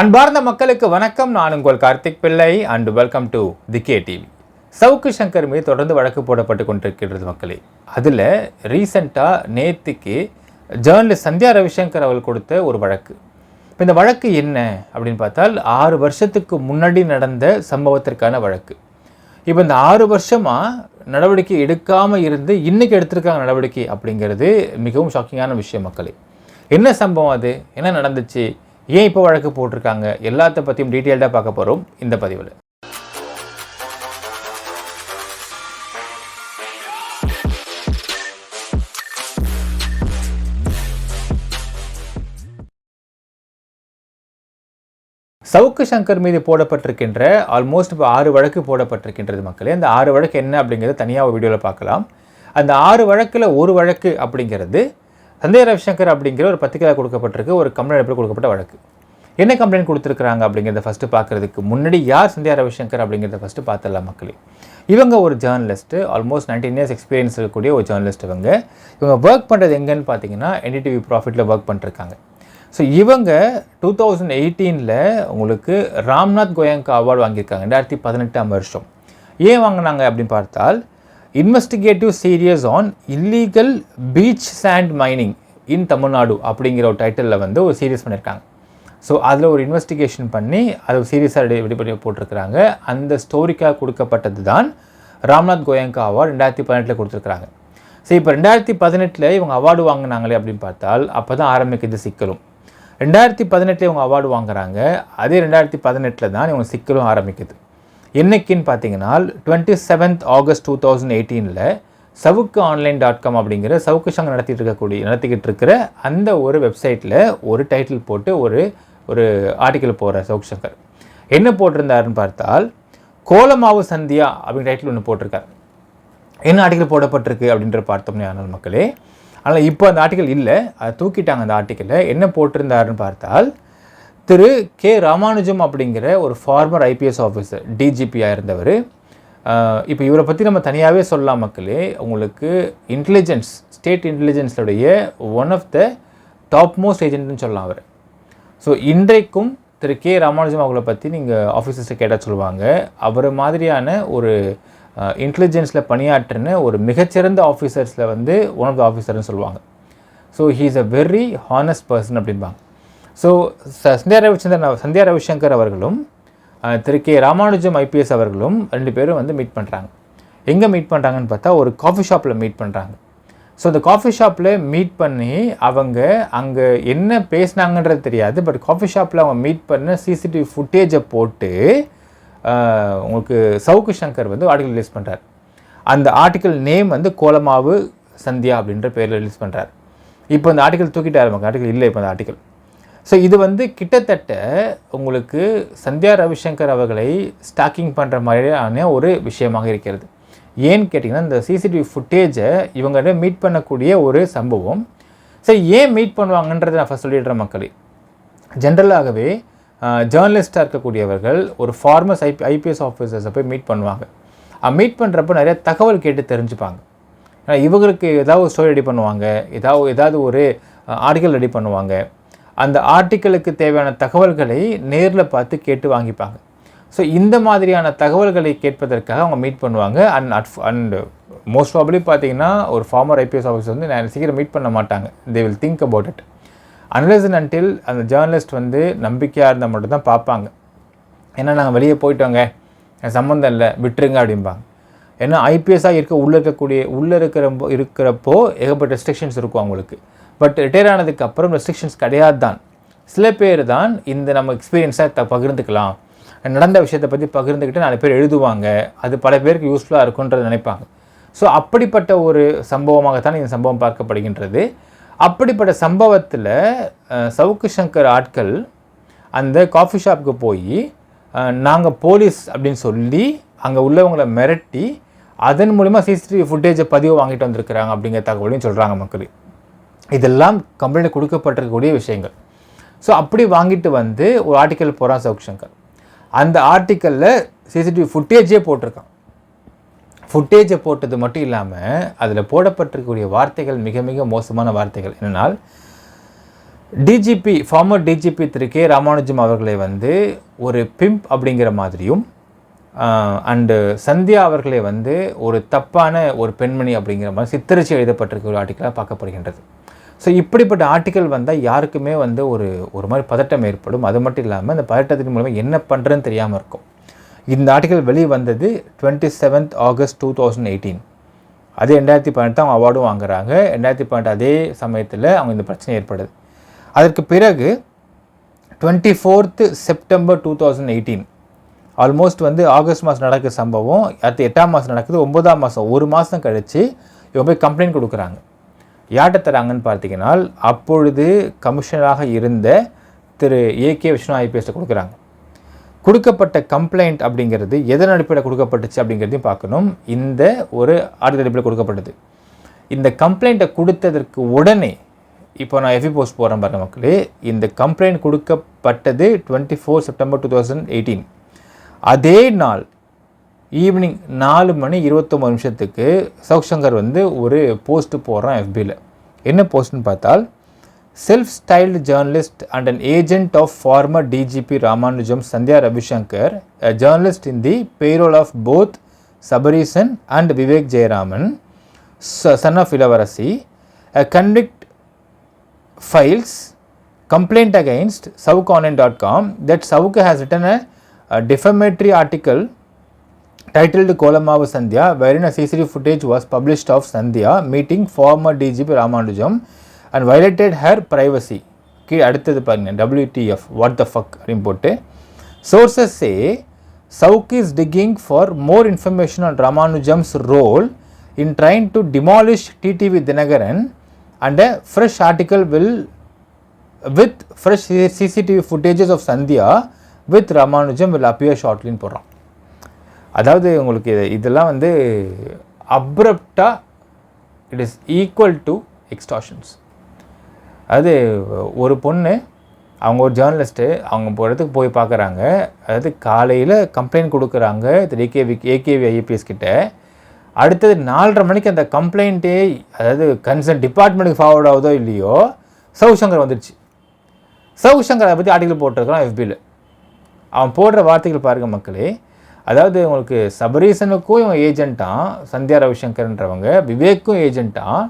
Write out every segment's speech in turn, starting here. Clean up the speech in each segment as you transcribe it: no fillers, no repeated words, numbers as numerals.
அன்பார்ந்த மக்களுக்கு வணக்கம். நான் உங்கள் Karthik Pillai and welcome to the K TV. Savukku Shankar மீது தொடர்ந்து வழக்கு போடப்பட்டு கொண்டிருக்கிறது மக்களே. அதில் ரீசெண்டாக நேற்றுக்கு ஜேர்னலிஸ்ட் சந்தியா ரவிசங்கர் அவர்கள் கொடுத்த ஒரு வழக்கு. இப்போ இந்த வழக்கு என்ன அப்படின்னு பார்த்தால் 6 வருஷத்துக்கு முன்னாடி நடந்த சம்பவத்திற்கான வழக்கு. இப்போ இந்த 6 வருஷமாக நடவடிக்கை எடுக்காமல் இருந்து இன்றைக்கி எடுத்திருக்காங்க நடவடிக்கை அப்படிங்கிறது மிகவும் ஷாக்கிங்கான விஷயம் மக்களே. என்ன சம்பவம் அது, என்ன நடந்துச்சு, ஏன் இப்போ வழக்கு போட்டிருக்காங்க, எல்லாத்த பற்றியும் டீட்டெயில்டாக பார்க்க போகிறோம் இந்த பதிவில். சவுக்கு சங்கர் மீது போடப்பட்டிருக்கின்ற ஆல்மோஸ்ட் இப்போ 6 வழக்கு போடப்பட்டிருக்கின்றது மக்களே. அந்த 6 வழக்கு என்ன அப்படிங்கிறத தனியாக வீடியோவில் பார்க்கலாம். அந்த 6 வழக்கில் ஒரு வழக்கு அப்படிங்கிறது சந்தியா ரவிசங்கர் அப்படிங்கிற ஒரு பத்திரிகையில் கொடுக்கப்பட்டிருக்கு, ஒரு கம்ப்ளைண்ட் கொடுக்கப்பட்ட வழக்கு. என்ன கம்ப்ளைண்ட் கொடுத்துருக்குறாங்க அப்படிங்கிறத ஃபஸ்ட்டு பார்க்குறதுக்கு முன்னாடி யார் சந்தியா ரவிசங்கர் அப்படிங்கிறத ஃபஸ்ட்டு பார்த்துடலாம் மக்களே. இவங்க ஒரு ஜேர்னலிஸ்ட்டு, ஆல்மோஸ்ட் 19 இயர்ஸ் எக்ஸ்பீரியன்ஸ் இருக்கக்கூடிய ஒரு ஜேர்னலிஸ்ட். இவங்க ஒர்க் பண்ணுறது எங்கன்னு பார்த்தீங்கன்னா NDTV ப்ராஃபிட்டில் ஒர்க் பண்ணிருக்காங்க. ஸோ இவங்க 2018 உங்களுக்கு ராம்நாத் கோயங்கா அவார்டு வாங்கியிருக்காங்க 2018ஆம் வருஷம். ஏன் வாங்கினாங்க அப்படின்னு பார்த்தால் investigative series on illegal beach sand mining in Tamil Nadu அப்படிங்கிற ஒரு டைட்டிலில் ஒரு சீரியஸ் பண்ணியிருக்காங்க. ஸோ அதில் ஒரு இன்வெஸ்டிகேஷன் பண்ணி அதை சீரியஸாக ரெடி பண்ணி போட்டிருக்கிறாங்க. அந்த ஸ்டோரிக்காக கொடுக்கப்பட்டது தான் ராம்நாத் கோயங்கா அவார்டு 2018 கொடுத்துருக்குறாங்க. ஸோ இப்போ 2018 இவங்க அவார்டு வாங்கினாங்களே அப்படின்னு பார்த்தால் அப்போ தான் ஆரம்பிக்குது சிக்கலும். 2018 இவங்க அவார்டு வாங்குறாங்க, அதே 2018 தான் இவங்க சிக்கலும் ஆரம்பிக்குது. என்னைக்குன்னு பார்த்தீங்கன்னா 27 ஆகஸ்ட் 2018 சவுக்கு online.com அப்படிங்கிற சவுக்கு சங்கம் நடத்திக்கிட்டு இருக்கிற அந்த ஒரு வெப்சைட்டில் ஒரு டைட்டில் போட்டு ஒரு ஆர்டிக்கல் போடுற சவுக்கு சங்கர் என்ன போட்டிருந்தாருன்னு பார்த்தால் கோலமாவு சந்தியா அப்படிங்கிற டைட்டில் ஒன்று போட்டிருக்காரு. என்ன ஆர்டிக்கல் போடப்பட்டிருக்கு அப்படின்ற பார்த்தோம்னே ஆனால் மக்களே. ஆனால் இப்போ அந்த ஆர்டிக்கல் இல்லை, அதை தூக்கிட்டாங்க. அந்த ஆர்டிக்கலில் என்ன போட்டிருந்தாருன்னு பார்த்தால் திரு கே ராமானுஜம் அப்படிங்கிற ஒரு ஃபார்மர் IPS ஆஃபீஸர், DGPயாக இருந்தவர். இப்போ இவரை பற்றி நம்ம தனியாகவே சொல்லலாம் மக்களே. உங்களுக்கு இன்டெலிஜென்ஸ், ஸ்டேட் இன்டெலிஜென்ஸுடைய one of the top most ஏஜென்ட்னு சொல்லலாம் அவர். ஸோ இன்றைக்கும் திரு கே ராமானுஜம் அவங்கள பற்றி நீங்கள் ஆஃபீஸர்ஸை கேட்டால் சொல்லுவாங்க, அவர் மாதிரியான ஒரு இன்டெலிஜென்ஸில் பணியாற்றின ஒரு மிகச்சிறந்த ஆஃபீஸர்ஸில் ஒன் ஆஃப் த ஆஃபீஸர்னு சொல்லுவாங்க. So he is a very honest person அப்படிம்பாங்க. ஸோ சந்தியா ரவிசங்கர் அவர்களும் திரு கே ராமானுஜம் IPS அவர்களும் 2 பேரும் மீட் பண்ணுறாங்க. எங்கே மீட் பண்ணுறாங்கன்னு பார்த்தா ஒரு காஃபி ஷாப்பில் மீட் பண்ணுறாங்க. ஸோ அந்த காஃபி ஷாப்பில் மீட் பண்ணி அவங்க அங்கே என்ன பேசினாங்கன்றது தெரியாது, பட் காஃபி ஷாப்பில் அவங்க மீட் பண்ண CCTV ஃபுட்டேஜை போட்டு உங்களுக்கு சவுக்கு சங்கர் ஆர்டிக்கல் ரிலீஸ் பண்ணுறார். அந்த ஆர்டிக்கல் நேம் கோலமாவு சந்தியா அப்படின்ற பேரில் ரிலீஸ் பண்ணுறார். இப்போ அந்த ஆர்டிக்கல் தூக்கிட்டாரு நமக்கு, ஆர்டிக்கல் இல்லை இப்போ அந்த ஆர்டிக்கல். ஸோ இது கிட்டத்தட்ட உங்களுக்கு சந்தியா ரவிசங்கர் அவர்களை ஸ்டாக்கிங் பண்ணுற மாதிரியான ஒரு விஷயமாக இருக்கிறது. ஏன்னு கேட்டிங்கன்னா இந்த CCTV ஃபுட்டேஜை இவங்க மீட் பண்ணக்கூடிய ஒரு சம்பவம். ஸோ ஏன் மீட் பண்ணுவாங்கன்றதை நான் ஃபஸ்ட் சொல்லிடுறேன் மக்களே. ஜென்ரலாகவே ஜேர்னலிஸ்டாக இருக்கக்கூடியவர்கள் ஒரு ஃபார்மர்ஸ் IPS ஆஃபீஸர்ஸை போய் மீட் பண்ணுவாங்க. மீட் பண்ணுறப்போ நிறைய தகவல் கேட்டு தெரிஞ்சுப்பாங்க. ஏன்னா இவங்களுக்கு ஏதாவது ஸ்டோரி ரெடி பண்ணுவாங்க, ஏதாவது ஒரு ஆர்டிக்கல் ரெடி பண்ணுவாங்க. அந்த ஆர்டிக்கலுக்கு தேவையான தகவல்களை நேரில் பார்த்து கேட்டு வாங்கிப்பாங்க. ஸோ இந்த மாதிரியான தகவல்களை கேட்பதற்காக அவங்க மீட் பண்ணுவாங்க. அண்ட் மோஸ்ட் ப்ராபப்லி பார்த்தீங்கன்னா ஒரு ஃபார்மர் IPS ஆஃபீஸர் நான் சீக்கிரம் மீட் பண்ண மாட்டாங்க. They will think about it. Unless and until அந்த ஜேர்னலிஸ்ட் நம்பிக்கையாக இருந்தால் மட்டும் தான் பார்ப்பாங்க. ஏன்னா நாங்கள் வெளியே போயிட்டோங்க, சம்மந்தம் இல்லை, விட்டுருங்க அப்படிம்பாங்க. ஏன்னா IPSஆக உள்ளே இருக்கிறப்போ ஏகப்பட்ட ரெஸ்ட்ரிக்ஷன்ஸ் இருக்கும் அவங்களுக்கு. பட் ரிட்டையர் ஆனதுக்கு அப்புறம் ரெஸ்ட்ரிக்ஷன்ஸ் கிடையாது தான். சில பேர் தான் இந்த நம்ம எக்ஸ்பீரியன்ஸை பகிர்ந்துக்கலாம், நடந்த விஷயத்தை பற்றி பகிர்ந்துக்கிட்டு 4 பேர் எழுதுவாங்க, அது பல பேருக்கு யூஸ்ஃபுல்லாக இருக்குன்றதை நினைப்பாங்க. ஸோ அப்படிப்பட்ட ஒரு சம்பவமாகத்தான் இந்த சம்பவம் பார்க்கப்படுகின்றது. அப்படிப்பட்ட சம்பவத்தில் சவுக்கு சங்கர் ஆட்கள் அந்த காஃபி ஷாப்புக்கு போய் நாங்கள் போலீஸ் அப்படின்னு சொல்லி அங்கே உள்ளவங்களை மிரட்டி அதன் மூலிமா CCTV ஃபுட்டேஜை பதிவு வாங்கிட்டு வந்திருக்கிறாங்க அப்படிங்கிற தகவலையும் சொல்கிறாங்க மக்கள். இதெல்லாம் கம்ப்ளைண்ட் கொடுக்கப்பட்டிருக்கக்கூடிய விஷயங்கள். ஸோ அப்படி வாங்கிட்டு ஒரு ஆர்டிக்கல் போகிறான் சவுக்கு சங்கர். அந்த ஆர்டிக்கலில் CCTV ஃபுட்டேஜே போட்டிருக்கான். ஃபுட்டேஜை போட்டது மட்டும் இல்லாமல் அதில் போடப்பட்டிருக்கக்கூடிய வார்த்தைகள் மிக மிக மோசமான வார்த்தைகள். என்னென்னால் டிஜிபி ஃபார்மர் டிஜிபி திரு கே ராமானுஜம் அவர்களை வந்து ஒரு பிம்ப் அப்படிங்கிற மாதிரியும் அண்டு சந்தியா அவர்களை வந்து ஒரு தப்பான ஒரு பெண்மணி அப்படிங்கிற மாதிரி சித்தரித்து எழுதப்பட்டிருக்க ஒரு ஆர்டிக்கலாக பார்க்கப்படுகின்றது. ஸோ இப்படிப்பட்ட ஆர்டிக்கல் வந்தால் யாருக்குமே வந்து ஒரு மாதிரி பதட்டம் ஏற்படும். அது மட்டும் இல்லாமல் இந்த பதட்டத்தின் மூலமாக என்ன பண்ணுறதுன்னு தெரியாமல் இருக்கும். இந்த ஆர்டிக்கல் வெளியே வந்தது 27 ஆகஸ்ட் 2018. அது 2018 அவங்க அவார்டும் வாங்குறாங்க. 2018 அதே சமயத்தில் அவங்க இந்த பிரச்சனை ஏற்படுது. அதற்கு பிறகு 24 செப்டம்பர் 2018 ஆல்மோஸ்ட் வந்து ஆகஸ்ட் மாதம் நடக்கிற சம்பவம் அடுத்து 8ஆம் மாதம் நடக்குது. 9ஆம் மாதம் ஒரு மாதம் கழித்து இவங்க போய் கம்ப்ளைண்ட் கொடுக்குறாங்க. யார்கிட்ட தராங்கன்னு பார்த்தீங்கன்னா அப்பொழுது கமிஷனராக இருந்த திரு ஏகே விஷ்ணு ஐபிஎஸ்ட்டை கொடுக்குறாங்க. கொடுக்கப்பட்ட கம்ப்ளைண்ட் அப்படிங்கிறது எதன் அடிப்படையில் கொடுக்கப்பட்டுச்சு அப்படிங்கிறதையும் பார்க்கணும். இந்த ஒரு ஆர்டிகல் அடிப்படையில் கொடுக்கப்பட்டது. இந்த கம்ப்ளைண்ட்டை கொடுத்ததற்கு உடனே இப்போ நான் எஃபி போஸ்ட் போகிறேன் பாருங்கள் மக்களே, இந்த கம்ப்ளைண்ட் கொடுக்கப்பட்டது 24 செப்டம்பர் 2018. அதே நாள் ஈவினிங் 4:29 சவுக் சங்கர் வந்து ஒரு போஸ்ட்டு போடுறான் எஃபியில். என்ன போஸ்ட்னு பார்த்தால், self styled journalist and an agent of former DGP Ramanujam Sandhya Ravishankar, a journalist in the payroll of both Sabareesan and Vivek Jayaraman, son of Ilavarasi, convict files complaint against SavukOnline.com that Savuk has written a defamatory article titled Kolamavu Sandhya, wherein a CCTV footage was published of Sandhya meeting former DGP Ramanujam and violated her privacy. கீழே அடுத்தது பாருங்க, WTF, what the fuck அப்படின்னு போட்டு, sources say Savuk is digging for more information on Ramanujam's role in trying to demolish TTV Dinagaran, and a fresh article will with fresh CCTV footages of Sandhya with Ramanujam will appear shortly ன்னு போடுறான். அதாவது உங்களுக்கு இதெல்லாம் வந்து அப்ரப்டாக it is equal to எக்ஸ்டார்ஷன்ஸ். அது ஒரு பொண்ணு, அவங்க ஒரு ஜேர்னலிஸ்ட்டு, அவங்க இடத்துக்கு போய் பார்க்குறாங்க. அதாவது காலையில் கம்ப்ளைண்ட் கொடுக்குறாங்க ஏகேவி ஐபிஎஸ் கிட்ட. அடுத்தது 4:30 மணிக்கு அந்த கம்ப்ளைண்ட்டே, அதாவது கன்சர்ன் டிபார்ட்மெண்ட்டுக்கு ஃபார்வர்ட் ஆகுதோ இல்லையோ, சவுக் சங்கர் வந்துடுச்சு. சவுக் சங்கர் அதை பற்றி ஆர்டிக்கல் போட்டிருக்கான் எஃபியில். அவன் போடுற வார்த்தைகள் பாருங்கள் மக்களே. அதாவது உங்களுக்கு சபரீசனுக்கும் இவன் ஏஜென்ட்டான், சந்தியா ரவிசங்கர்ன்றவங்க, விவேக்கும் ஏஜென்ட்டான்.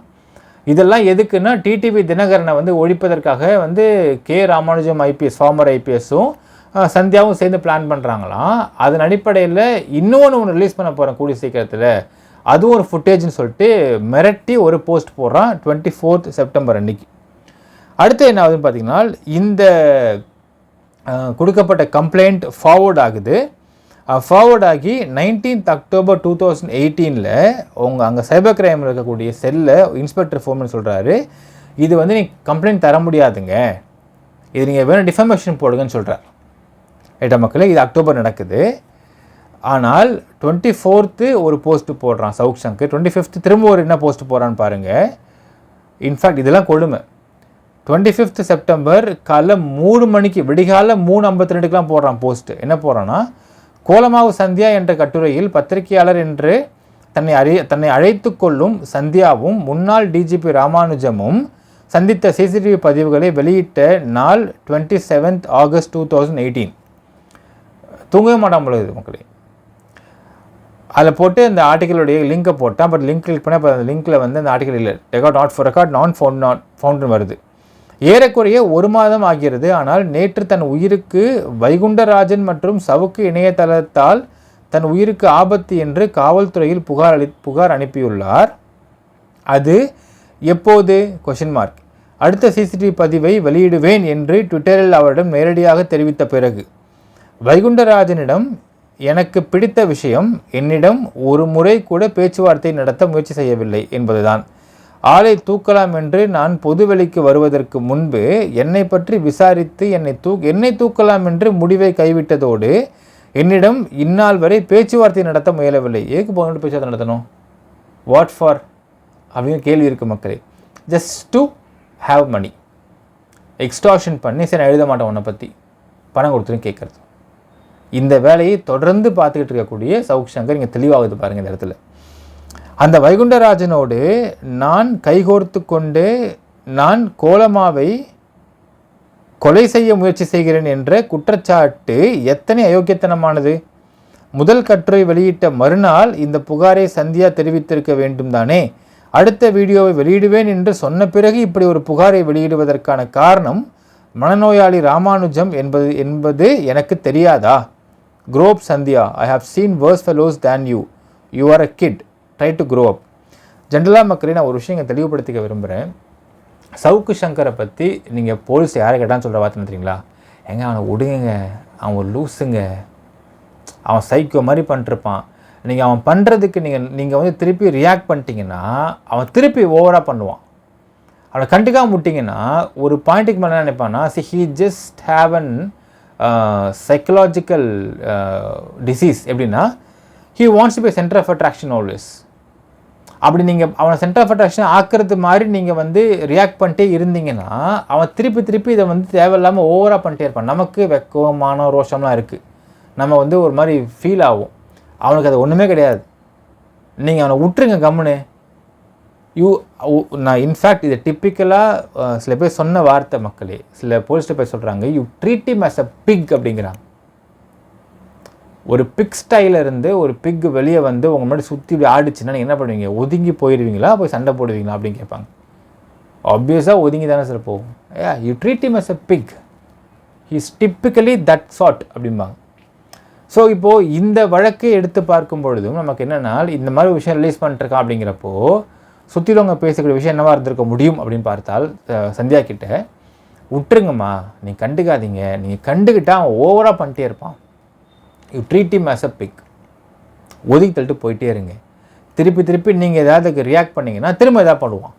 இதெல்லாம் எதுக்குன்னா டிடிவி தினகரனை வந்து ஒழிப்பதற்காக வந்து கே ராமானுஜம் ஐபிஎஸ் ஃபார்மர் ஐபிஎஸும் சந்தியாவும் சேர்ந்து பிளான் பண்ணுறாங்களாம். அதன் அடிப்படையில் இன்னொன்று ரிலீஸ் பண்ண போகிறேன் கூடிய சீக்கிரத்தில், அதுவும் ஒரு ஃபுட்டேஜ்னு சொல்லிட்டு மிரட்டி ஒரு போஸ்ட் போடுறான் 24 செப்டம்பர் அன்னைக்கு. அடுத்து என்ன ஆகுதுன்னு பார்த்தீங்கன்னா, இந்த கொடுக்கப்பட்ட கம்ப்ளைண்ட் ஃபார்வர்ட் ஆகுது. ஃபார்வர்ட் ஆகி 19 அக்டோபர் 2018 உங்கள் அங்கே சைபர் கிரைமில் இருக்கக்கூடிய செல்லில் இன்ஸ்பெக்டர் ஃபோன் சொல்கிறாரு, இது வந்து நீங்கள் கம்ப்ளைண்ட் தர முடியாதுங்க, இது நீங்கள் வேணும் டிஃபமேஷன் போடுங்கன்னு சொல்கிறார். ரைட்டா மக்களே, இது அக்டோபர் நடக்குது. ஆனால் 24 ஒரு போஸ்ட்டு போடுறான் சவுக் சங்கர், 25 திரும்ப ஒரு என்ன போஸ்ட்டு போடுறான்னு பாருங்கள். இன்ஃபேக்ட் இதெல்லாம் கொடுமை. 25 செப்டம்பர் காலைல 3 மணிக்கு, விடிகால 3:52 போடுறான் போஸ்ட்டு. என்ன போடுறான்னா, கோலமாவு சந்தியா என்ற கட்டுரையில் பத்திரிகையாளர் என்று தன்னை அழைத்து கொள்ளும் சந்தியாவும் முன்னாள் டிஜிபி ராமானுஜமும் சந்தித்த சிசிடிவி பதிவுகளை வெளியிட்ட நாள் 27 ஆகஸ்ட் 2018. தூங்கவே மாட்டான் போல இது மக்களே. அதில் போட்டு அந்த ஆர்டிக்கலுடைய லிங்கை போட்டான். பட் லிங்க் கிளிக் பண்ணால் அந்த லிங்க்கில் வந்து அந்த ஆர்டிக்கல் இல்லை, ரெக்கார்ட் நான் ஃபவுண்ட்னு வருது. ஏறக்குறைய 1 மாதம் ஆகிறது. ஆனால் நேற்று தன் உயிருக்கு வைகுண்டராஜன் மற்றும் சவுக்கு இணையதளத்தால் தன் உயிருக்கு ஆபத்து என்று காவல்துறையில் புகார் அனுப்பியுள்ளார். அது எப்போது? ? அடுத்த சிசிடிவி பதிவை வெளியிடுவேன் என்று ட்விட்டரில் அவரிடம் நேரடியாக தெரிவித்த பிறகு, வைகுண்டராஜனிடம் எனக்கு பிடித்த விஷயம் என்னிடம் ஒரு முறை கூட பேச்சுவார்த்தை நடத்த முயற்சி செய்யவில்லை என்பதுதான். ஆளை தூக்கலாம் என்று நான் பொதுவெளிக்கு வருவதற்கு முன்பு என்னை பற்றி விசாரித்து என்னை தூக்கலாம் என்று முடிவை கைவிட்டதோடு என்னிடம் இந்நாள் வரை பேச்சுவார்த்தை நடத்த முயலவில்லை. ஏக்கு போகணும் பேச்சுவார்த்தை நடத்தணும்? வாட் ஃபார் அப்படின்னு கேள்வி இருக்குது மக்களே. Just to have money. Extortion பண்ணி சரி நான் எழுத மாட்டேன் உன்னை பற்றி, பணம் கொடுத்துன்னு கேட்குறது. இந்த வேலையை தொடர்ந்து பார்த்துக்கிட்டு இருக்கக்கூடிய சவுக் சங்கர் இங்கே தெளிவாகுது பாருங்கள் இந்த இடத்துல. அந்த வைகுண்டராஜனோடு நான் கைகோர்த்து கொண்டு நான் கோலமாவை கொலை செய்ய முயற்சி செய்கிறேன் என்ற குற்றச்சாட்டு எத்தனை அயோக்கியத்தனமானது. முதல் கட்டுரை வெளியிட்ட மறுநாள் இந்த புகாரை சந்தியா தெரிவித்திருக்க வேண்டும் தானே. அடுத்த வீடியோவை வெளியிடுவேன் என்று சொன்ன பிறகு இப்படி ஒரு புகாரை வெளியிடுவதற்கான காரணம் மனநோயாளி ராமானுஜம் என்பது எனக்கு தெரியாதா? Grow up Sandhya. I have seen worse fellows than you. You are a kid. Try to grow up. ஜென்ரலாக மக்களே நான் ஒரு விஷயம் தெளிவுபடுத்திக்க விரும்புகிறேன். சவுக்கு சங்கரை பற்றி நீங்கள் போலீஸ் யாரை கேட்டான்னு சொல்கிற வார்த்தை தெரியுங்களா? எங்க அவனை விடுங்க, அவன் லூஸுங்க, அவன் சைக்கோ மாதிரி பண்ணிட்டுருப்பான். நீங்கள் அவன் பண்ணுறதுக்கு நீங்கள் வந்து திருப்பி ரியாக்ட் பண்ணிட்டீங்கன்னா அவன் திருப்பி ஓவராக பண்ணுவான். அவனை கண்டுக்காம விட்டிங்கன்னா ஒரு பாயிண்ட்டுக்கு மேலே என்ன நினைப்பான்னா, he just have an psychological disease. எப்படின்னா he wants to be a center of attraction always. அப்படி நீங்கள் அவனை சென்டர் ஆஃப் அட்ராக்ஷன் ஆக்கிறது மாதிரி நீங்கள் வந்து ரியாக்ட் பண்ணிட்டே இருந்தீங்கன்னா அவன் திருப்பி இதை வந்து தேவையில்லாமல் ஓவராக பண்ணிட்டே இருப்பான். நமக்கு வெக்கமான ரோஷம்லாம் இருக்குது, நம்ம வந்து ஒரு மாதிரி ஃபீல் ஆகும். அவனுக்கு அது ஒன்றுமே கிடையாது. நீங்கள் அவனை விட்டுருங்க கம்முன்னு. நான் இன்ஃபேக்ட் இதை டிப்பிக்கலாக சில பேர் சொன்ன வார்த்தை மக்களே, சில போலீஸ்ட்டு போய் சொல்கிறாங்க, you treat him as a pig அப்படிங்கிறாங்க. ஒரு பிக் ஸ்டைலில் இருந்து ஒரு பிக் வெளியே வந்து உங்கள் முன்னாடி சுற்றி இப்படி ஆடிச்சுன்னா நீங்கள் என்ன பண்ணுவீங்க? ஒதுங்கி போயிடுவீங்களா, போய் சண்டை போடுவீங்களா அப்படின்னு கேட்பாங்க. ஆப்வியஸாக ஒதுங்கி தானே சார் போகும். You treat him as a pig, he is typically that sort அப்படிம்பாங்க. ஸோ இப்போது இந்த வழக்கை எடுத்து பார்க்கும் பொழுதும் நமக்கு என்னென்னா, இந்த மாதிரி ஒரு விஷயம் ரிலீஸ் பண்ணிட்டுருக்கான் அப்படிங்கிறப்போ சுற்றிலவங்க பேசக்கூடிய விஷயம் என்னவாக இருந்திருக்க முடியும் அப்படின்னு பார்த்தால், சந்தியா கிட்ட விட்டுருங்கம்மா, நீங்கள் கண்டுக்காதீங்க, நீங்கள் கண்டுக்கிட்டால் அவன் ஓவராக பண்ணிட்டே இருப்பான். You treat him as a pig. ஒதுக்கி தள்ளிட்டு போயிட்டே இருங்க. திருப்பி நீங்கள் ஏதாவது ரியாக்ட் பண்ணிங்கன்னா திரும்ப எதாவது பண்ணுவான்.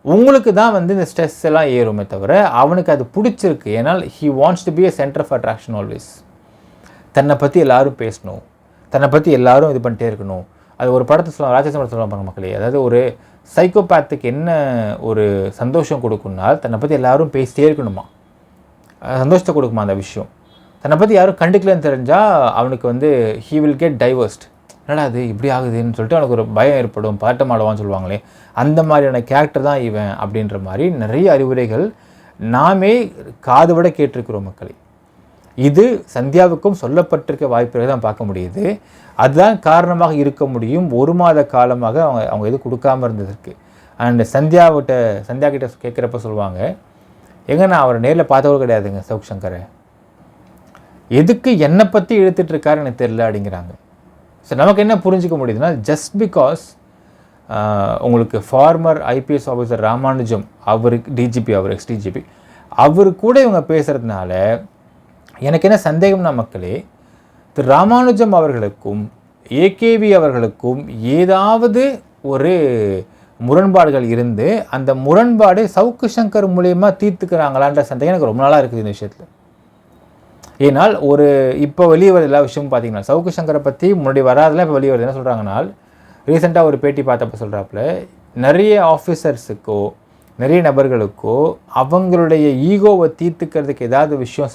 உங்களுக்கு தான் வந்து இந்த ஸ்ட்ரெஸ் எல்லாம் ஏறுமே தவிர அவனுக்கு அது பிடிச்சிருக்கு. ஏன்னால் he wants to be a center of attraction always. தன்னை பற்றி எல்லோரும் பேசணும், தன்னை பற்றி எல்லோரும் இது பண்ணிட்டே இருக்கணும். அது ஒரு படத்தை சொல்லலாம், ராட்சச படத்தை சொல்லலாம் பாருங்க மக்களே. அதாவது ஒரு சைக்கோபேத்துக்கு என்ன ஒரு சந்தோஷம் கொடுக்கும்னால் தன்னை பற்றி எல்லோரும் பேசிட்டே இருக்கணுமா, சந்தோஷத்தை கொடுக்குமா அந்த விஷயம். தன்னை பற்றி யாரும் கண்டுக்கலன்னு தெரிஞ்சால் அவனுக்கு வந்து he will get diversed. என்னடா அது இப்படி ஆகுதுன்னு சொல்லிட்டு அவனுக்கு ஒரு பயம் ஏற்படும், பாட்டம் ஆடுவான்னு சொல்லுவாங்களே, அந்த மாதிரியான கேரக்டர் தான் இவன் அப்படின்ற மாதிரி நிறைய அறிவுரைகள் நாமே காது விட கேட்டிருக்கிறோம் மக்களே. இது சந்தியாவுக்கும் சொல்லப்பட்டிருக்க வாய்ப்புகளை தான் பார்க்க முடியுது. அதுதான் காரணமாக இருக்க முடியும் ஒரு மாத காலமாக அவங்க இது கொடுக்காமல் இருந்ததற்கு. அண்ட் சந்தியா கிட்ட கேட்குறப்ப சொல்லுவாங்க, எங்க நான் அவரை நேரில் பார்த்தவங்க கிடையாதுங்க சவுக் சங்கரை, எதுக்கு என்னை பற்றி இழுத்துட்ருக்காரு எனக்கு தெரியல அப்படிங்கிறாங்க. ஸோ நமக்கு என்ன புரிஞ்சிக்க முடியுதுன்னா, ஜஸ்ட் பிகாஸ் உங்களுக்கு ஃபார்மர் ஐபிஎஸ் ஆஃபீஸர் ராமானுஜம் அவருக்கு டிஜிபி, அவர் எக்ஸ்டிஜிபி, அவர் கூட இவங்க பேசுகிறதுனால எனக்கு என்ன சந்தேகம்னா மக்களே, திரு ராமானுஜம் அவர்களுக்கும் ஏகேவி அவர்களுக்கும் ஏதாவது ஒரு முரண்பாடுகள் இருந்து அந்த முரண்பாடு சவுக்கு சங்கர் மூலயமா தீர்த்துக்கிறாங்களான்ற சந்தேகம் எனக்கு ரொம்ப நாளாக இருக்குது இந்த விஷயத்தில். ஏன்னால் இப்போ வெளியே வர எல்லா விஷயமும் பார்த்தீங்கன்னா சவுக்கு சங்கரை பற்றி முன்னாடி வராதெல்லாம் இப்போ வெளியே வருது. என்ன சொல்கிறாங்கன்னா, ரீசெண்டாக ஒரு பேட்டி பார்த்தப்ப சொல்கிறாப்புல, நிறைய ஆஃபீஸர்ஸுக்கோ நிறைய நபர்களுக்கோ அவங்களுடைய ஈகோவை தீர்த்துக்கிறதுக்கு ஏதாவது விஷயம்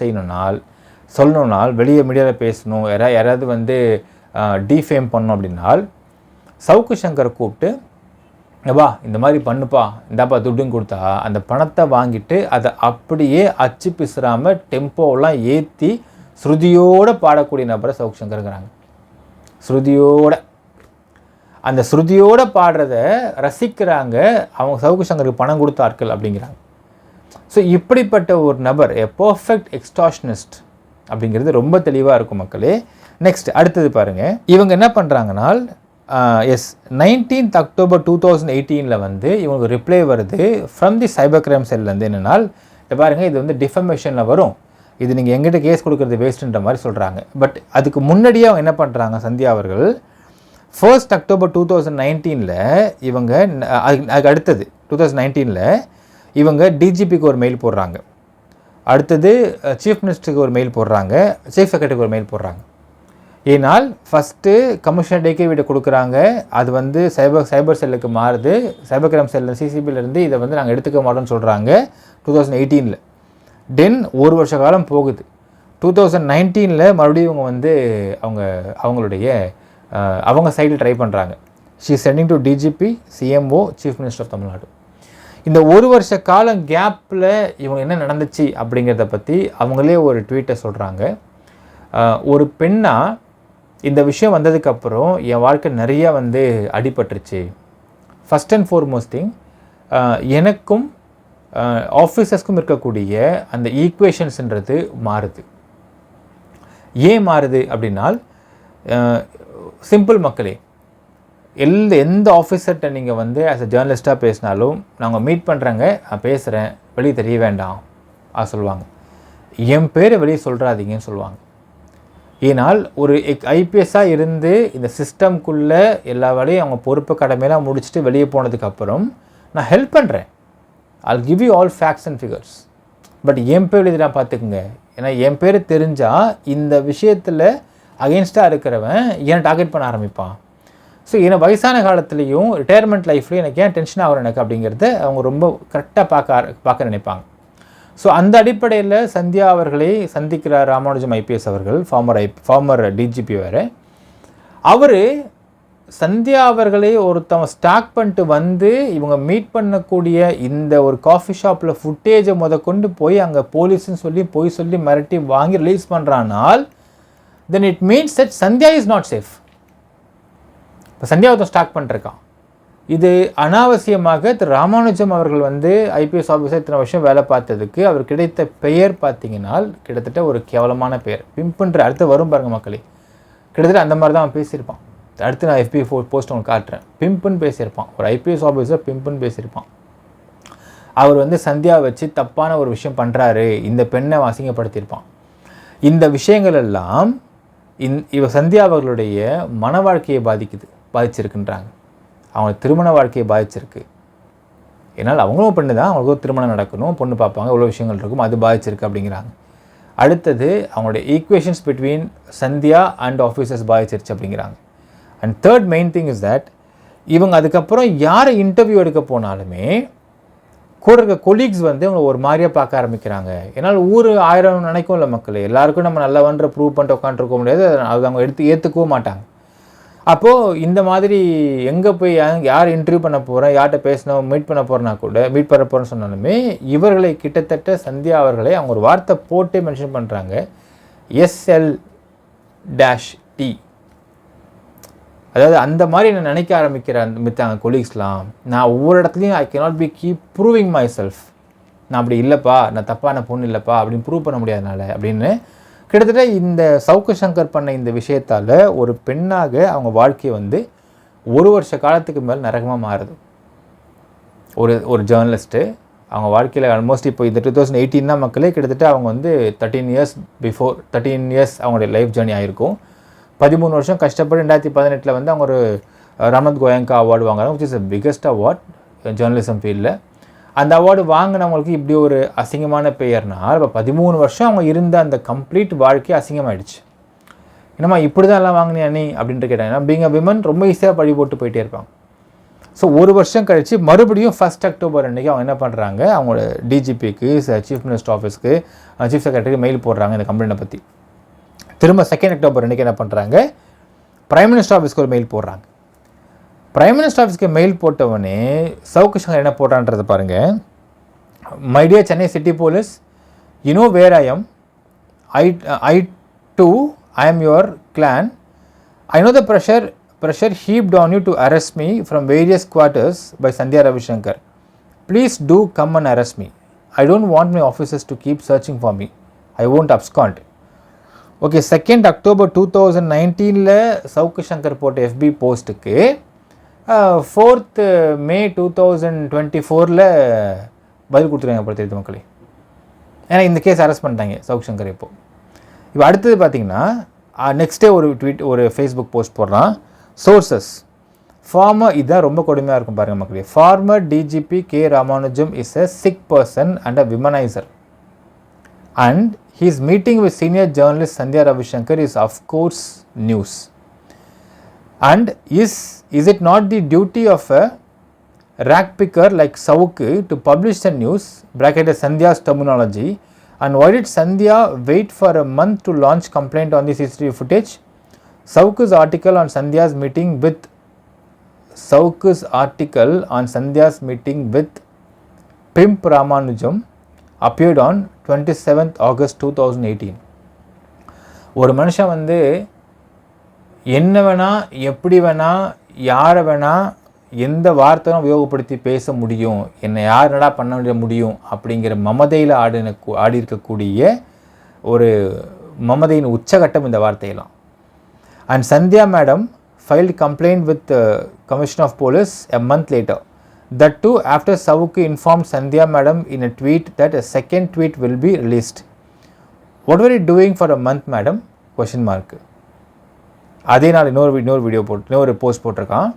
சொல்லணும்னால் வெளியே மீடியாவில் பேசணும், யாராவது வந்து டிஃபேம் பண்ணணும் அப்படின்னால் சவுக்கு சங்கரை கூப்பிட்டு, வா இந்த மாதிரி பண்ணுப்பா, இந்தாப்பா துட்டுன்னு கொடுத்தா அந்த பணத்தை வாங்கிட்டு அதை அப்படியே அச்சு பிசுறாமல் டெம்போலாம் ஏற்றி ஸ்ருதியோடு பாடக்கூடிய நபரை சவுக்கு சங்கருங்கிறாங்க. அந்த ஸ்ருதியோடு பாடுறத ரசிக்கிறாங்க அவங்க சவுக்கு சங்கருக்கு பணம் கொடுத்த ஆட்கள் அப்படிங்கிறாங்க. ஸோ இப்படிப்பட்ட ஒரு நபர் பர்ஃபெக்ட் எக்ஸ்டார்ஷனிஸ்ட் அப்படிங்கிறது ரொம்ப தெளிவாக இருக்கும் மக்களே. நெக்ஸ்ட் அடுத்தது பாருங்கள், இவங்க என்ன பண்ணுறாங்கன்னா, 19th October 2018 வந்து இவங்களுக்கு ரிப்ளை வருது ஃப்ரம் தி சைபர் கிரைம் செல்லேருந்து. என்னென்னால், இதை பாருங்கள், இது வந்து டிஃபமேஷனில் வரும், இது நீங்கள் எங்கிட்ட கேஸ் கொடுக்குறது வேஸ்ட்டுன்ற மாதிரி சொல்கிறாங்க. பட் அதுக்கு முன்னாடியே அவங்க என்ன பண்ணுறாங்க, சந்தியா அவர்கள் 1st October 2019 இவங்க அதுக்கு அடுத்தது 2019 இவங்க டிஜிபிக்கு ஒரு மெயில் போடுறாங்க, அடுத்தது சீஃப் மினிஸ்டருக்கு ஒரு மெயில் போடுறாங்க, சீஃப் செக்ரட்டரிக்கு ஒரு மெயில் போடுறாங்க. ஏனால் ஃபஸ்ட்டு கமிஷனர் டேகேவிட்ட கொடுக்குறாங்க, அது வந்து சைபர் செல்லுக்கு மாறுது, சைபர் கிரைம் செல்லில் சிசிபியிலேருந்து இதை வந்து நாங்கள் எடுத்துக்க மாட்டோம்னு சொல்கிறாங்க 2018. தென் ஒரு வருஷ காலம் போகுது. 2019 மறுபடியும் இவங்க வந்து அவங்களுடைய அவங்க சைடில் ட்ரை பண்ணுறாங்க. She sending to DGP, CMO, chief minister of Tamil Nadu. இந்த ஒரு வருஷ காலம் கேப்பில் இவங்க என்ன நடந்துச்சு அப்படிங்கிறத பற்றி அவங்களே ஒரு ட்வீட்டை சொல்கிறாங்க. ஒரு பெண்ணாக இந்த விஷயம் வந்ததுக்கப்புறம் என் வாழ்க்கை நிறையா அடிபட்டுருச்சு. ஃபஸ்ட் அண்ட் ஃபார்மோஸ்ட் திங், எனக்கும் ஆஃபீஸர்ஸ்க்கும் இருக்கக்கூடிய அந்த ஈக்குவேஷன்ஸுன்றது மாறுது. ஏன் மாறுது அப்படின்னால், சிம்பிள் மக்களே, எந்த ஆஃபீஸர்கிட்ட நீங்கள் ஆஸ் அ ஜேர்னலிஸ்ட்டாக பேசினாலும் நாங்கள் மீட் பண்ணுறேங்க, நான் பேசுகிறேன், வெளியே தெரிய வேண்டாம் சொல்லுவாங்க. என் பேரை வெளியே சொல்கிறாதீங்கன்னு சொல்லுவாங்க. ஏனால் ஒரு ஐபிஎஸ்ஸாக இருந்து இந்த சிஸ்டம்குள்ளே எல்லா வேலையும் அவங்க பொறுப்பு கடமையெல்லாம் முடிச்சுட்டு வெளியே போனதுக்கப்புறம் நான் ஹெல்ப் பண்ணுறேன். I'll give you all facts and figures. But என் பேர் எழுதி நான் பார்த்துக்குங்க. ஏன்னா என் பேர் தெரிஞ்சால் இந்த விஷயத்தில் அகெயின்ஸ்டாக இருக்கிறவன் ஏன் டார்கெட் பண்ண ஆரம்பிப்பான். ஸோ ஏன்னா வயசான காலத்துலேயும் ரிட்டையர்மெண்ட் லைஃப்லையும் எனக்கு ஏன் டென்ஷன் ஆகும் எனக்கு அப்படிங்கிறத அவங்க ரொம்ப கரெக்டாக பார்க்க நினைப்பாங்க. ஸோ அந்த அடிப்படையில் சந்தியா அவர்களை சந்திக்கிறார் ராமானுஜம் ஐபிஎஸ் அவர்கள், ஃபார்மர் டிஜிபி வேறு. அவர் சந்தியா அவர்களே ஒருத்தவங்க ஸ்டாக் பண்ணிட்டு இவங்க மீட் பண்ணக்கூடிய இந்த ஒரு காஃபி ஷாப்பில் ஃபுட்டேஜை கொண்டு போய் அங்கே போலீஸ்ன்னு சொல்லி மிரட்டி வாங்கி ரிலீஸ் பண்ணுறானால் then it means that Sandhya is not safe. இப்போ சந்தியா ஒருத்தன் ஸ்டாக் பண்ணிருக்கான். இது அனாவசியமாக ராமானுஜம் அவர்கள் ஐபிஎஸ் ஆஃபீஸர் இத்தனை வருஷம் வேலை பார்த்ததுக்கு அவர் கிடைத்த பெயர் பார்த்தீங்கன்னா கிட்டத்தட்ட ஒரு கேவலமான பெயர். பிம்புன்ற அடுத்து வரும் பாருங்கள் மக்களே, கிட்டத்தட்ட அந்த மாதிரி தான் அவன் பேசியிருப்பான். அடுத்து நான் FB போஸ்ட் உங்களுக்கு காட்டுறேன். பிம்புன்னு பேசியிருப்பான். ஒரு ஐபிஎஸ் ஆஃபீஸர் பிம்புன்னு பேசியிருப்பான். அவர் சந்தியா வச்சு தப்பான ஒரு விஷயம் பண்ணுறாரு, இந்த பெண்ணை அசிங்கப்படுத்தியிருப்பான். இந்த விஷயங்கள் எல்லாம் இவ சந்தியா அவர்களுடைய மன வாழ்க்கையை பாதிச்சிருக்குன்றாங்க. அவங்க திருமண வாழ்க்கையை பாதிச்சிருக்கு. ஏன்னால் அவங்களும் பெண்ணு தான், அவங்களுக்கும் திருமணம் நடக்கணும், பொண்ணு பார்ப்பாங்க, இவ்வளோ விஷயங்கள் இருக்கும், அது பாதிச்சிருக்கு அப்படிங்கிறாங்க. அடுத்தது அவங்களுடைய equations between Sandhya and officers பாதிச்சிருச்சு அப்படிங்கிறாங்க. And third main thing is that இவங்க அதுக்கப்புறம் யாரை இன்டர்வியூ எடுக்க போனாலுமே கூட இருக்க கொலீக்ஸ் இவங்க ஒரு மாதிரியாக பார்க்க ஆரம்பிக்கிறாங்க. ஏன்னால் ஊர் 1000 நினைக்கும் இல்லை மக்களே, எல்லாருக்கும் நம்ம நல்லவன்ற ப்ரூவ் பண்ணிட்டு உட்காந்துருக்க முடியாது, அது அவங்க ஏற்றுக்கவும் மாட்டாங்க. அப்போது இந்த மாதிரி எங்கே போய் யார் இன்டர்வியூ பண்ண போகிறேன், யார்கிட்ட பேசணும், மீட் பண்ண போகிறேன்னா கூட மீட் பண்ண போகிறேன்னு சொன்னாலுமே இவர்களை கிட்டத்தட்ட சந்தியா அவர்களை அவங்க ஒரு வார்த்தை போட்டே மென்ஷன் பண்ணுறாங்க, SL-T. அதாவது அந்த மாதிரி நான் நினைக்க ஆரம்பிக்கிறேன் மித்தாங்க கொலீக்ஸ்லாம். நான் ஒவ்வொரு இடத்துலையும் I cannot be keep proving my self. நான் அப்படி இல்லைப்பா, நான் தப்பான பொண்ணு இல்லைப்பா அப்படின்னு ப்ரூவ் பண்ண முடியாதனால அப்படின்னு கிட்டத்தட்ட இந்த சவுக்கு சங்கர் பண்ண இந்த விஷயத்தால் ஒரு பெண்ணாக அவங்க வாழ்க்கையை ஒரு வருஷ காலத்துக்கு மேல் நரகமாக மாறுது. ஒரு ஜேர்னலிஸ்ட்டு அவங்க வாழ்க்கையில் ஆல்மோஸ்ட் இப்போ இந்த 2018 மக்களே கிட்டத்தட்ட அவங்க 13 இயர்ஸ் அவங்களுடைய லைஃப் ஜேர்னி ஆகிருக்கும். 13 வருஷம் கஷ்டப்பட்டு 2018 அவங்க ஒரு ராம்நாத் கோயங்கா அவார்டு வாங்குறாங்க, which is the biggest award journalism ஃபீல்டில். அந்த அவார்டு வாங்கினவங்களுக்கு இப்படி ஒரு அசிங்கமான பெயர்னால் இப்போ 13 வருஷம் அவங்க இருந்த அந்த கம்ப்ளீட் வாழ்க்கை அசிங்கமாயிடுச்சு. என்னம்மா இப்படி தான் எல்லாம் வாங்கினியா நீ அப்படின்ட்டு கேட்டாங்க. பீங் அ விமன் ரொம்ப ஈஸியாக பழி போட்டு போயிட்டே இருப்பாங்க. ஸோ ஒரு வருஷம் கழித்து மறுபடியும் 1 அக்டோபர் அன்றைக்கி அவங்க என்ன பண்ணுறாங்க, அவங்களோட டிஜிபிக்கு, சீஃப் மினிஸ்டர் ஆஃபீஸ்க்கு, சீஃப் செக்ரட்டரிக்கு மெயில் போடுறாங்க இந்த கம்ப்ளைண்ட்டை பற்றி. திரும்ப 2 அக்டோபர் அன்றைக்கி என்ன பண்ணுறாங்க, பிரைம் மினிஸ்டர் ஆஃபீஸ்க்கு ஒரு மெயில் போடுறாங்க. பிரைம் மினிஸ்டர் ஆஃபீஸ்க்கு மெயில் போட்டவொடனே சவுக்கு சங்கர் என்ன போட்டான்றதை பாருங்கள். My dear Chennai city police, you know where I am. I too, I am your clan. I know the pressure heaped on you to arrest me from various quarters by Sandhya Ravishankar. Please do come and arrest me. I don't want my officers to keep searching for me. I won't abscond. Okay, 2 October 2019 Savukku Shankar போட்ட FB போஸ்ட்டுக்கு 4th மே 2024 பதில் கொடுத்துருவாங்க போல தெரியுது மக்களே. ஏன்னா இந்த case arrest பண்ணிட்டாங்க சவுக்கு சங்கர். இப்போ அடுத்தது பார்த்தீங்கன்னா நெக்ஸ்ட் டே ஒரு ஃபேஸ்புக் போஸ்ட் போடுறான். சோர்சஸ் ஃபார்மர், இதுதான் ரொம்ப கொடுமையாக இருக்கும் பாருங்கள் மக்களே. Former DGP K Ramanujam is a sick person and a womanizer, and his meeting with senior journalist Sandhya Ravishankar is of course news. And is it not the duty of a rag picker like Savukku to publish the news, bracketed Sandhya's terminology, and why did Sandhya wait for a month to launch complaint on the CCTV footage? Savukku's article on Sandhya's meeting with Pimp Ramanujam appeared on 27th August 2018. ஒரு மனுஷன் வந்து என்ன வேணால் எப்படி வேணால் யாரை வேணால் எந்த வார்த்தையும் உபயோகப்படுத்தி பேச முடியும், என்னை யார் என்னடா பண்ண முடியும் அப்படிங்கிற மமதையில் ஆடி இருக்கக்கூடிய ஒரு மமதையின் உச்சகட்டம் இந்த வார்த்தையெல்லாம். And Sandhya madam filed complaint with the Commissioner of Police a month later. That too after Savukku informed Sandhya madam in a tweet that a second tweet will be released. What were you doing for a month, madam? Question mark. அதே நாள் இன்னொரு post போட்டிருக்கான்.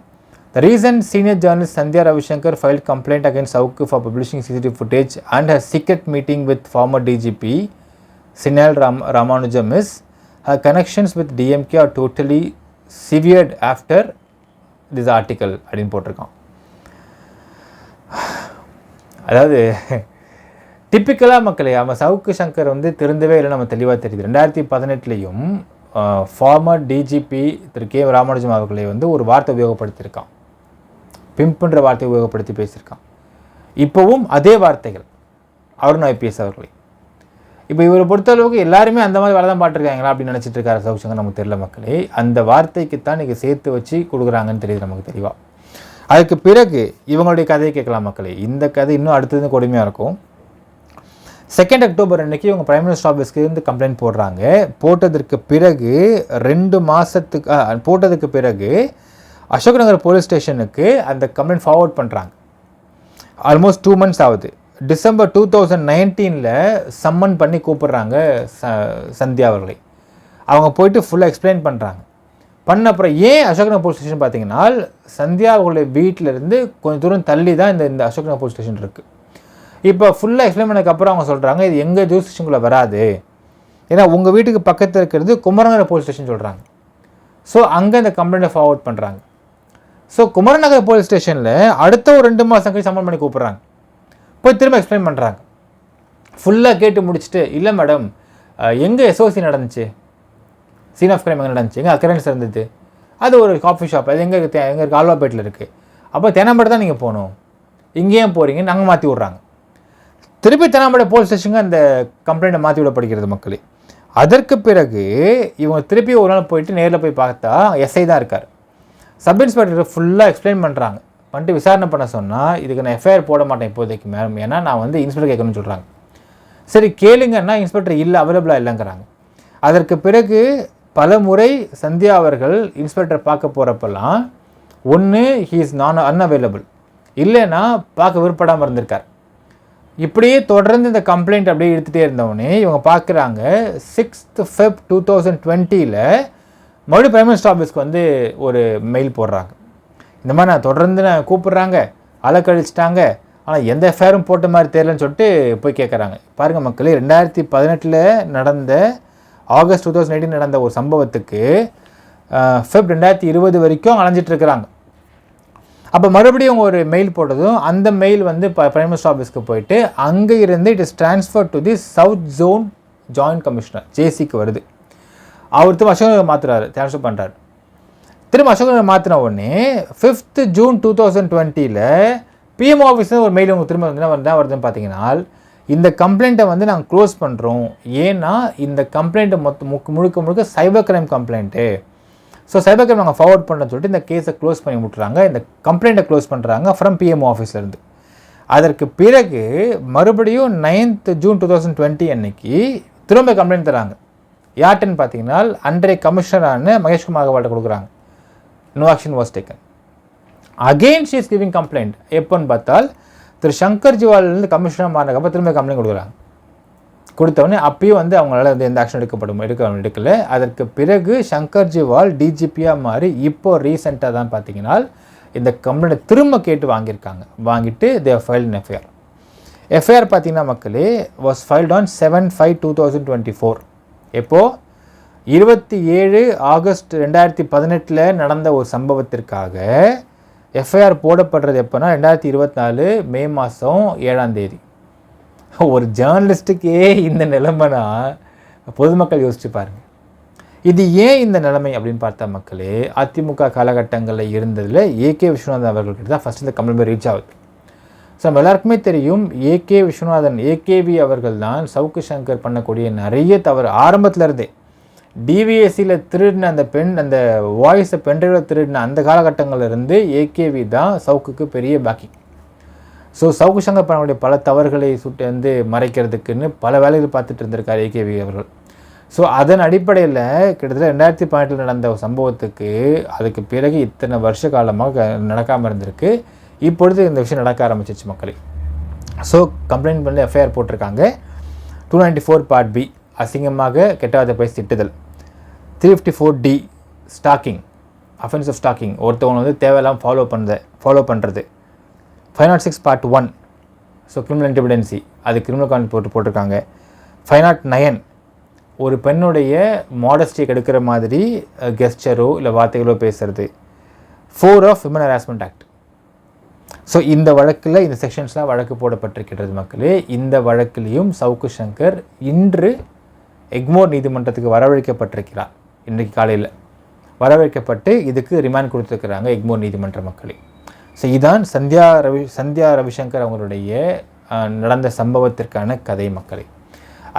The recent senior journalist Sandhya Ravishankar filed complaint against Savukku for publishing CCTV footage and her secret meeting with former DGP Sinal Ramanujam is her connections with DMK are totally severed after this article அப்படின்னு போட்டிருக்கான். அதாவது டிப்பிக்கலாக மக்களே அவன் சவுக்கு சங்கர் வந்து திருந்தவே இல்லை, நம்ம தெளிவாக தெரியுது. 2018 ஃபார்மர் டிஜிபி திரு கே ராமானுஜம் அவர்களை வந்து ஒரு வார்த்தை உபயோகப்படுத்தியிருக்கான், பிம்புன்ற வார்த்தையை உபயோகப்படுத்தி பேசியிருக்கான். இப்போவும் அதே வார்த்தைகள் அருண் ஐபிஎஸ் அவர்களை. இப்போ இவரை பொறுத்தளவுக்கு எல்லாருமே அந்த மாதிரி வேலை தான் பாட்டுருக்காங்களா அப்படின்னு நினச்சிட்டு இருக்காரு சவுக்கு சங்கர், நமக்கு தெரியல மக்களே. அந்த வார்த்தைக்கு தான் நீங்கள் சேர்த்து வச்சு கொடுக்குறாங்கன்னு தெரியுது நமக்கு தெளிவாக. அதுக்கு பிறகு இவங்களுடைய கதையை கேட்கலாம் மக்களே. இந்த கதை இன்னும் அடுத்தது கொடுமையாக இருக்கும். 2 அக்டோபர் அன்னைக்கு இவங்க பிரைம் மினிஸ்டர் ஆஃபீஸ்க்கு இருந்து கம்ப்ளைண்ட் போடுறாங்க. போட்டதற்கு பிறகு அசோக் நகர் போலீஸ் ஸ்டேஷனுக்கு அந்த கம்ப்ளைண்ட் ஃபார்வர்ட் பண்ணுறாங்க. ஆல்மோஸ்ட் 2 months ஆகுது. டிசம்பர் 2019 சம்மன் பண்ணி கூப்பிடுறாங்க சந்தியா அவர்களை. அவங்க போயிட்டு ஃபுல்லாக எக்ஸ்பிளைன் பண்ணுறாங்க. பண்ண அப்புறம் ஏன் அசோக் நகர் போலீஸ் ஸ்டேஷன் பார்த்தீங்கன்னா, சந்தியா அவர்களுடைய வீட்டிலேருந்து கொஞ்சம் தூரம் தள்ளி தான் இந்த அசோக் நகர் போலீஸ் ஸ்டேஷன் இருக்குது. இப்போ ஃபுல்லாக எக்ஸ்பிளைன் பண்ணதுக்கப்புறம் அவங்க சொல்கிறாங்க இது எங்கள் ஜூரிஸ்டிக்ஷனுக்குள்ளே வராது, ஏன்னா உங்கள் வீட்டுக்கு பக்கத்தில் இருக்கிறது குமரநகர் போலீஸ் ஸ்டேஷன் சொல்கிறாங்க. ஸோ அங்கே இந்த கம்ப்ளைண்ட்டை ஃபார்வர்ட் பண்ணுறாங்க. ஸோ குமரநகர் போலீஸ் ஸ்டேஷனில் அடுத்த ஒரு 2 மாதம் கழிச்சு சம்மன் பண்ணி கூப்பிட்றாங்க. போய் திரும்ப எக்ஸ்பிளைன் பண்ணுறாங்க. ஃபுல்லாக கேட்டு முடிச்சுட்டு, இல்லை மேடம் எங்கே எஸ்ஓசி நடந்துச்சு, சீன் ஆஃப் கிரைம் எங்கே நடந்துச்சு, எங்கே அக்கரன்ஸ் இருந்தது, அது ஒரு காஃபி ஷாப், அது எங்கே இருக்குது, ஆல்வாபேட்டில் இருக்குது, அப்போ தேனாம்பேட்டை தான் நீங்கள் போகணும், இங்கேயும் போகிறீங்க, நாங்கள் மாற்றி விட்றாங்க. திருப்பி தேனாம்பேட்டை போலீஸ் ஸ்டேஷனுக்கு அந்த கம்ப்ளைண்ட்டை மாற்றி விடப்படுகிறது மக்களே. அதற்கு பிறகு இவங்க திருப்பி ஒரு நாள் போயிட்டு நேரில் போய் பார்த்தா எஸ்ஐ தான் இருக்கார். சப் இன்ஸ்பெக்டர் ஃபுல்லாக எக்ஸ்பிளைன் பண்ணுறாங்க. பண்ணிட்டு விசாரணை பண்ண சொன்னால் இதுக்கு நான் எஃப்ஐஆர் போட மாட்டேன் இப்போதைக்கு மேம், ஏன்னா நான் வந்து இன்ஸ்பெக்டர் கேட்கணும்னு சொல்கிறாங்க. சரி கேளுங்கன்னா இன்ஸ்பெக்டர் இல்லை, அவைலபிளாக இல்லைங்கிறாங்க. அதற்கு பிறகு பல முறை சந்தியா அவர்கள் இன்ஸ்பெக்டர் பார்க்க போகிறப்பெல்லாம் ஒன்று ஹீ இஸ் அன்அவைலபிள், இல்லைன்னா பார்க்க விருப்பப்படாமல் இருந்திருக்கார். இப்படியே தொடர்ந்து இந்த கம்ப்ளைண்ட் அப்படியே எடுத்துகிட்டே இருந்தவொடனே இவங்க பார்க்குறாங்க 6th Feb 2020 மறுபடியும் பிரைம் மினிஸ்டர் ஆஃபீஸ்க்கு வந்து ஒரு மெயில் போடுறாங்க. இந்த மாதிரி நான் தொடர்ந்து கூப்பிட்றாங்க, அலக்கழிச்சிட்டாங்க, ஆனால் எந்த எஃப்ஐஆரும் போட்ட மாதிரி தெரியலன்னு சொல்லிட்டு போய் கேட்குறாங்க. பாருங்கள் மக்களே, 2018 நடந்த ஆகஸ்ட் 2018 நடந்த ஒரு சம்பவத்துக்கு Feb 2020 வரைக்கும் அலைஞ்சிட்ருக்கிறாங்க. அப்போ மறுபடியும் ஒரு மெயில் போட்டதும் அந்த மெயில் வந்து பிரைம் மினிஸ்டர் ஆஃபீஸ்க்கு போயிட்டு அங்கே இருந்து it is transfer to the south zone joint commissioner ஜேசிக்கு வருது. அவர் திரும்ப அசோக் மாற்றுறாரு, ட்ரான்ஸ்ஃபர் பண்ணுறாரு. திரும்ப அசோக் மாற்றின உடனே 5th June 2020 பிஎம் ஆஃபீஸில் ஒரு மெயில் உங்களுக்கு திரும்ப என்ன வருதுன்னு பார்த்தீங்கன்னா, இந்த கம்ப்ளைண்ட்டை வந்து நாங்கள் க்ளோஸ் பண்ணுறோம், ஏன்னா இந்த கம்ப்ளைண்ட்டை முழுக்க cyber crime complaint, so cyber crime நாங்கள் ஃபார்வர்ட் பண்ணுறோன்னு சொல்லிட்டு இந்த கேஸை க்ளோஸ் பண்ணி விட்டுறாங்க, இந்த கம்ப்ளைண்ட்டை க்ளோஸ் பண்ணுறாங்க ஃப்ரம் பிஎம்ஓ ஆஃபீஸ்லேருந்து. அதற்கு பிறகு மறுபடியும் 9th June 2020 அன்னைக்கு திரும்ப கம்ப்ளைண்ட் தராங்க. யார்ட்டுன்னு பார்த்தீங்கன்னா அன்றைய கமிஷனரான மகேஷ்குமார் அகர்வால்ட்ட கொடுக்குறாங்க. No action was taken. Again she is giving complaint. எப்போன்னு பார்த்தால் திரு சங்கர் ஜிவாலிருந்து கமிஷனர் மாறினதுக்கப்புறம் திரும்ப கம்ப்ளைண்ட் கொடுக்குறாங்க. கொடுத்தவொடனே அப்பயும் வந்து அவங்களால வந்து எந்த ஆக்ஷன் எடுக்கல. அதற்கு பிறகு சங்கர் ஜிவால் டிஜிபியாக மாறி இப்போ ரீசெண்டாக தான் பார்த்தீங்கன்னா இந்த கம்ப்ளைண்ட்டை திரும்ப கேட்டு வாங்கிட்டு தே ஃபைல்ட் இன் எஃப்ஐஆர். எஃப்ஐஆர் பார்த்தீங்கன்னா மக்களே வாஸ் ஃபைல்ட் ஆன் 7/5/2024. எப்போது 27 ஆகஸ்ட் 2018 நடந்த ஒரு சம்பவத்திற்காக எஃப்ஐஆர் போடப்படுறது எப்போனா 2024 மே மாதம் 7ஆம் தேதி. ஒரு ஜேர்னலிஸ்ட்டுக்கே இந்த நிலைமைனா பொதுமக்கள் யோசிச்சு பாருங்கள். இது ஏன் இந்த நிலைமை அப்படின்னு பார்த்தா மக்களே, அதிமுக காலகட்டங்களில் இருந்ததில் ஏகே விஸ்வநாதன் அவர்கள்கிட்ட தான் ஃபஸ்ட் இந்த கம்ப்ளைண்ட் ரீச் ஆகுது. ஸோ நம்ம எல்லாருக்குமே தெரியும் ஏகே விஸ்வநாதன் ஏகேவி அவர்கள் தான் சவுக்கு சங்கர் பண்ணக்கூடிய நிறைய தவறு ஆரம்பத்தில் இருந்தே டிவிஎஸ்சியில் திருடின அந்த வாய்ஸை பென்ட்ரைவில் திருடின அந்த காலகட்டங்களிலிருந்து ஏகேவி தான் சவுக்குக்கு பெரிய பேக்கிங். ஸோ சவுக்கு சங்கர் பண்ணக்கூடிய பல தவறுகளை மறைக்கிறதுக்குன்னு பல வேலைகள் பார்த்துட்டு இருந்திருக்கார் ஏகேவி அவர்கள். ஸோ அதன் அடிப்படையில் கிட்டத்தட்ட 2018 நடந்த சம்பவத்துக்கு அதுக்கு பிறகு இத்தனை வருஷ காலமாக நடக்காமல் இருந்திருக்கு. இப்பொழுது இந்த விஷயம் நடக்க ஆரம்பிச்சிச்சு மக்களே. ஸோ கம்ப்ளைண்ட் பண்ணி எஃப்ஐஆர் போட்டிருக்காங்க. 294 பார்ட் பி அசிங்கமாக கெட்டாத பேசி திட்டுதல், 354D stalking, offence of stalking, ஒருத்தவங்க தேவையில்லாமல் ஃபாலோ பண்ணுறது, 506 பார்ட் 1 ஸோ கிரிமினல் இன்டிபெண்டன்சி அது கிரிமினல் கான்ட் போட்டிருக்காங்க. 509 ஒரு பெண்ணுடைய மாடஸ்டியை கெடுக்கிற மாதிரி கெஸ்டரோ இல்லை வார்த்தைகளோ பேசுறது, 4 of women harassment act. So இந்த வழக்கில் இந்த செக்ஷன்ஸ்லாம் வழக்கு போடப்பட்டிருக்கிறது மக்களே. இந்த வழக்கிலையும் சவுக்கு சங்கர் இன்று எக்மோர் நீதிமன்றத்துக்கு வரவழைக்கப்பட்டிருக்கிறார். இன்றைக்கு காலையில் வரவழைக்கப்பட்டு இதுக்கு ரிமாண்ட் கொடுத்துருக்குறாங்க எக்மோர் நீதிமன்ற மக்களே. ஸோ இதான் சந்தியா ரவிசங்கர் அவங்களுடைய நடந்த சம்பவத்திற்கான கதை மக்களே.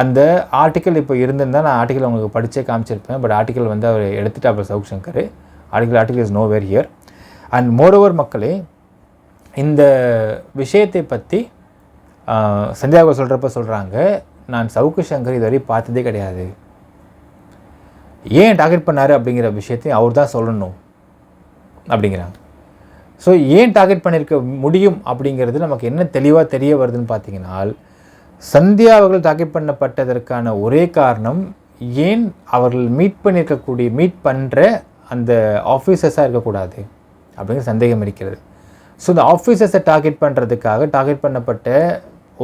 அந்த ஆர்டிக்கல் இப்போ இருந்திருந்தால் நான் ஆர்டிக்கல் உங்களுக்கு படித்தே காமிச்சிருப்பேன். பட் ஆர்டிக்கல் அவர் எடுத்துகிட்டு அப்புறம் Savukku Shankar article is nowhere here. And moreover மக்களே, இந்த விஷயத்தை பற்றி சந்தியாவை சொல்கிறாங்க, நான் சவுக்கு சங்கர் இதுவரை பார்த்ததே கிடையாது, ஏன் டார்கெட் பண்ணார் அப்படிங்கிற விஷயத்தையும் அவர் தான் சொல்லணும் அப்படிங்கிறாங்க. ஸோ ஏன் டார்கெட் பண்ணியிருக்க முடியும் அப்படிங்கிறது நமக்கு என்ன தெளிவாக தெரிய வருதுன்னு பார்த்தீங்கன்னா, சந்தியா அவர்கள் டார்கெட் பண்ணப்பட்டதற்கான ஒரே காரணம் ஏன் அவர்கள் மீட் பண்ணுற அந்த ஆஃபீஸர்ஸாக இருக்கக்கூடாது அப்படிங்கிற சந்தேகம் இருக்கிறது. ஸோ இந்த ஆஃபீஸர்ஸை டார்கெட் பண்ணுறதுக்காக டார்கெட் பண்ணப்பட்ட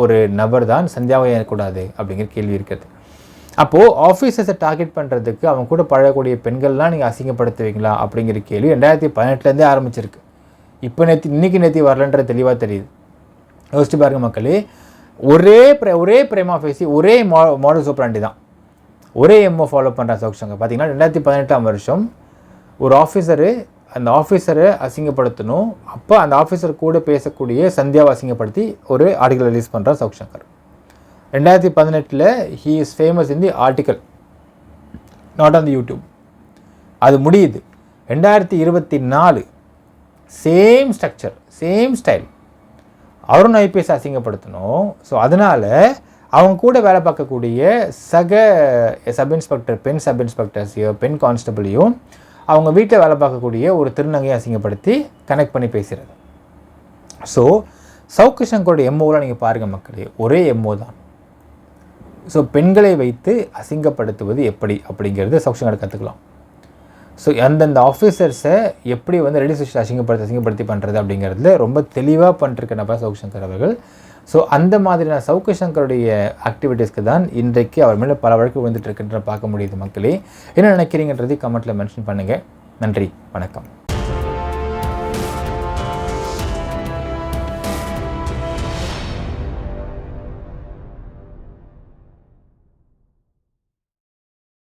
ஒரு நபர் தான் சந்தியாவை இருக்கக்கூடாது அப்படிங்கிற கேள்வி இருக்கிறது. அப்போது ஆஃபீஸர்ஸை டார்கெட் பண்ணுறதுக்கு அவங்க கூட பழகக்கூடிய பெண்கள்லாம் நீங்கள் அசிங்கப்படுத்துவீங்களா அப்படிங்கிற கேள்வி 2018 ஆரம்பிச்சிருக்கு. இப்போ நேற்று வரலன்றது தெளிவாக தெரியுது. யோசிச்சு பாருங்கள் மக்களே, ஒரே பிரேமா ஃபேசி ஒரே மாடல் சூப்பராண்டி தான், ஒரே எம்ஓ ஃபாலோ பண்ணுற சவுக்கு சங்கர். பார்த்தீங்கன்னா 2018 வருஷம் ஒரு அந்த ஆஃபீஸரை அசிங்கப்படுத்தணும், அப்போ அந்த ஆஃபீஸர் கூட பேசக்கூடிய சந்தியாவை அசிங்கப்படுத்தி ஒரு ஆர்டிக்கல் ரிலீஸ் பண்ணுறார் Savukku Shankar. 2018 he is famous in the article, not on the YouTube. அது முடியுது 2024 same structure same style, Arun IPS அசிங்கப்படுத்தணும். ஸோ அதனால் அவங்க கூட வேலை பார்க்கக்கூடிய சப் இன்ஸ்பெக்டர், பெண் சப் இன்ஸ்பெக்டர்ஸையோ பெண் கான்ஸ்டபிளையும் அவங்க வீட்டில் வேலை பார்க்கக்கூடிய ஒரு திருநங்கையை அசிங்கப்படுத்தி கனெக்ட் பண்ணி பேசுகிறது. ஸோ சவுக்கு சங்கரோட எம்ஓலாம் நீங்கள் பாருங்கள் மக்களே, ஒரே எம்ஓ தான். ஸோ பெண்களை வைத்து அசிங்கப்படுத்துவது எப்படி அப்படிங்கிறது சவுக்கு சங்கர் கற்றுக்கலாம். ஸோ அந்தந்த ஆஃபீஸர்ஸை எப்படி ரெஜிஸ்ட்ரேஷன் அசிங்கப்படுத்தி பண்ணுறது அப்படிங்கிறதுல ரொம்ப தெளிவாக பண்ணிருக்க நபர் சவுக்கு சங்கர் அவர்கள். ஸோ அந்த மாதிரியான சவுக்கு சங்கருடைய ஆக்டிவிட்டீஸ்க்கு தான் இன்றைக்கு அவர் மேலே பல வழக்கு வந்துட்டு இருக்குன்ற பார்க்க முடியுது மக்களே. என்ன நினைக்கிறீங்கன்றதை கமெண்ட்டில் மென்ஷன் பண்ணுங்கள். நன்றி, வணக்கம்.